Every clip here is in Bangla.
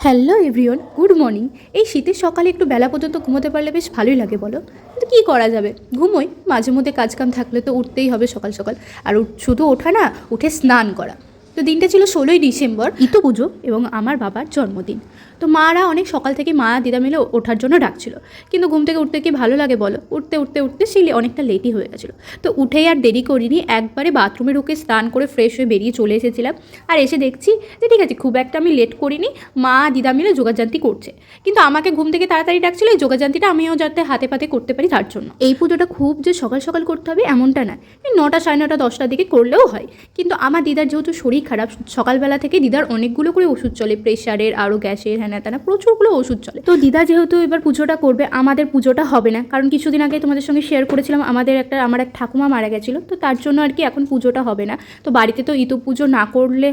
Hello everyone, good morning. এই শীতের সকালে একটু বেলা পর্যন্ত ঘুমোতে পারলে বেশ ভালোই লাগে বলো। কিন্তু কী করা যাবে, ঘুমোই। মাঝে মধ্যে কাজকাম থাকলে তো উঠতেই হবে সকাল সকাল। আর শুধু ওঠা না, উঠে স্নান করা। তো দিনটা ছিল 16ই ডিসেম্বর, ইতু পুজো এবং আমার বাবার জন্মদিন। তো মারা অনেক সকাল থেকে মা দিদা মিলে ওঠার জন্য ডাকছিল, কিন্তু ঘুম থেকে উঠতে কি ভালো লাগে বলো। উঠতে উঠতে উঠতে সেই অনেকটা লেটই হয়ে গেছিলো। তো উঠেই আর দেরি করিনি, একবারে বাথরুমে ঢুকে স্নান করে ফ্রেশ হয়ে বেরিয়ে চলে এসেছিলাম। আর এসে দেখছি যে ঠিক আছে, খুব একটা আমি লেট করিনি। মা দিদা মিলে যোগাযান্তি করছে, কিন্তু আমাকে ঘুম থেকে তাড়াতাড়ি ডাকছিল এই যোগাযান্তিটা আমিও যাতে হাতে পাতে করতে পারি তার জন্য। এই পুজোটা খুব যে সকাল সকাল করতে হবে এমনটা নয়, 9টা, 9:30, 10টার দিকে করলেও হয়। কিন্তু আমার দিদার যেহেতু শরীর খারাপ, সকালবেলা থেকে দিদার অনেকগুলো করে ওষুধ চলে, প্রেশারের, আরও গ্যাসের, হ্যানা ত্যানা প্রচুরগুলো ওষুধ চলে। তো দিদা যেহেতু এবার পুজোটা করবে, আমাদের পুজোটা হবে না। কারণ কিছুদিন আগে তোমাদের সঙ্গে শেয়ার করেছিলাম আমার এক ঠাকুমা মারা গেছিলো, তো তার জন্য আর কি এখন পুজোটা হবে না। তো বাড়িতে তো ইতু পুজো না করলে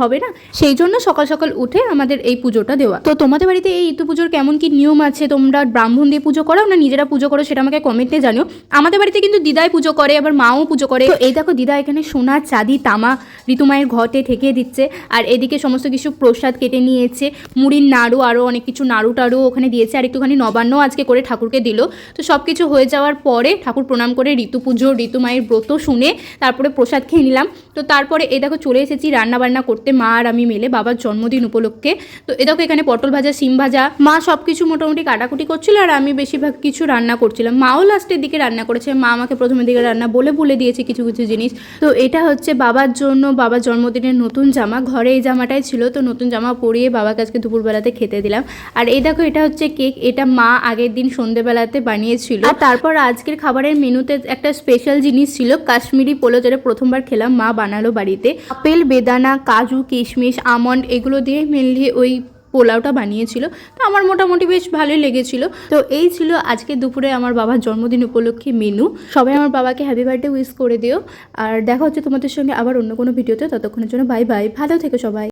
হবে না, সেই জন্য সকাল সকাল উঠে আমাদের এই পুজোটা দেওয়া। তো তোমাদের বাড়িতে এই ইতু পুজোর কেমন কি নিয়ম আছে, তোমরা ব্রাহ্মণ দিয়ে পুজো করো না নিজেরা পুজো করো, সেটা আমাকে কমেন্টে জানিও। আমাদের বাড়িতে কিন্তু দিদাই পুজো করে, আবার মাও পুজো করে। তো এই দেখো, দিদা এখানে সোনা, চাঁদি, তামা ঋতুমায়ের ঘটে ঠেকিয়ে দিচ্ছে। আর এদিকে সমস্ত কিছু প্রসাদ কেটে নিয়েছে, মুড়ির নাড়ু, আরও অনেক কিছু নাড়ু টাড়ু ওখানে দিয়েছে। আর একটুখানি নবান্ন আজকে করে ঠাকুরকে দিল। তো সব কিছু হয়ে যাওয়ার পরে ঠাকুর প্রণাম করে ঋতু পুজো, ঋতুমায়ের ব্রত শুনে তারপরে প্রসাদ খেয়ে নিলাম। তো তারপরে এই দেখো চলে এসেছি রান্নাবান্না করতে, মা আর আমি মিলে বাবার জন্মদিন উপলক্ষে। তো এ দেখো এখানে পটল ভাজা, সিম ভাজা, মা সব কিছু মোটামুটি কাটাকুটি করছিল আর আমি বেশিরভাগ কিছু রান্না করছিলাম। মাও লাস্টের দিকে রান্না করেছে, মা আমাকে প্রথমের দিকে রান্না বলে দিয়েছে কিছু কিছু জিনিস। তো এটা হচ্ছে বাবার জন্য, বাবার জন্মদিনের নতুন জামা, ঘরে এই জামাটাই ছিল। তো নতুন জামা পরিয়ে বাবাকে আজকে দুপুরবেলাতে খেতে দিলাম। আর এই দেখো এটা হচ্ছে কেক, এটা মা আগের দিন সন্ধ্যেবেলাতে বানিয়েছিল। আর তারপর আজকের খাবারের মেনুতে একটা স্পেশাল জিনিস ছিল, কাশ্মীরি পোলো, যেটা প্রথমবার খেলাম, মা বানালো বাড়িতে। আপেল, বেদানা, কাজু, কিশমিশ, আমন্ড এগুলো দিয়ে মেনলি ওই পোলাওটা বানিয়েছিল। তো আমার মোটামুটি বেশ ভালোই লেগেছিল। তো এই ছিল আজকে দুপুরে আমার বাবার জন্মদিন উপলক্ষে মেনু। সবাই আমার বাবাকে হ্যাপি বার্থডে উইশ করে দিও। আর দেখা হচ্ছে তোমাদের সঙ্গে আবার অন্য কোনো ভিডিওতে। ততক্ষণের জন্য বাই বাই, ভালো থেকো সবাই।